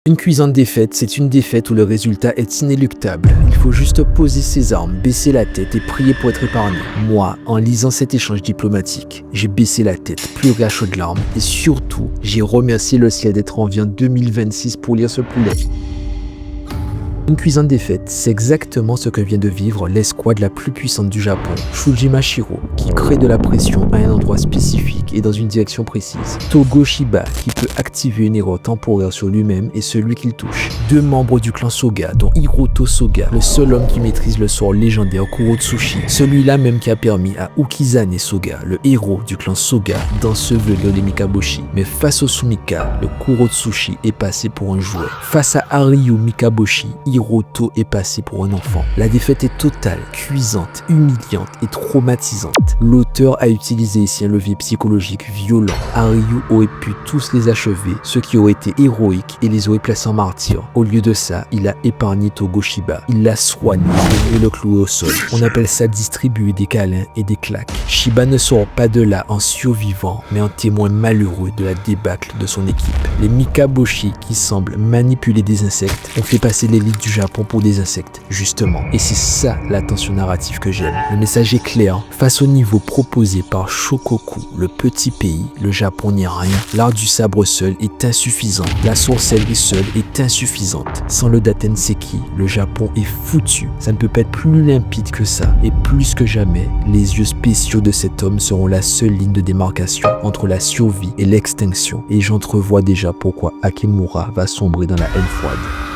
Une cuisante défaite, c'est une défaite où le résultat est inéluctable. Il faut juste poser ses armes, baisser la tête et prier pour être épargné. Moi, en lisant cet échange diplomatique, j'ai baissé la tête, pleuré à chaudes larmes et surtout, j'ai remercié le ciel d'être en vie en 2026 pour lire ce poulet. Une cuisante défaite, c'est exactement ce que vient de vivre l'escouade la plus puissante du Japon, Shujima Shiro, qui crée de la pression à un endroit spécifique et dans une direction précise. Togo Shiba, qui peut activer une erreur temporaire sur lui-même et celui qu'il touche. Deux membres du clan Soga, dont Hiroto Soga, le seul homme qui maîtrise le sort légendaire Kurotsuchi, celui-là même qui a permis à Ukizane Soga, le héros du clan Soga, d'ensevelir les Mikaboshi. Mais face au Sumika, le Kurotsuchi est passé pour un jouet. Face à Haryu Mikaboshi, Hiroto est passé pour un enfant. La défaite est totale, cuisante, humiliante et traumatisante. L'auteur a utilisé ici un levier psychologique violent. Haryu aurait pu tous les achever, ceux qui auraient été héroïques et les aurait placés en martyrs. Au lieu de ça, il a épargné Togo Shiba. Il l'a soigné et le cloué au sol. On appelle ça distribuer des câlins et des claques. Shiba ne sort pas de là en survivant, mais en témoin malheureux de la débâcle de son équipe. Les Mikaboshi, qui semblent manipuler des insectes, ont fait passer l'élite du Japon pour des insectes, justement. Et c'est ça la tension narrative que j'aime. Le message est clair. Face au niveau proposé par Shokoku, le petit pays, le Japon n'est rien. L'art du sabre seul est insuffisant. La sorcellerie seule est insuffisante. Sans le Datenseki, le Japon est foutu. Ça ne peut pas être plus limpide que ça. Et plus que jamais, les yeux spéciaux de cet homme seront la seule ligne de démarcation entre la survie et l'extinction. Et j'entrevois déjà pourquoi Akemura va sombrer dans la haine froide.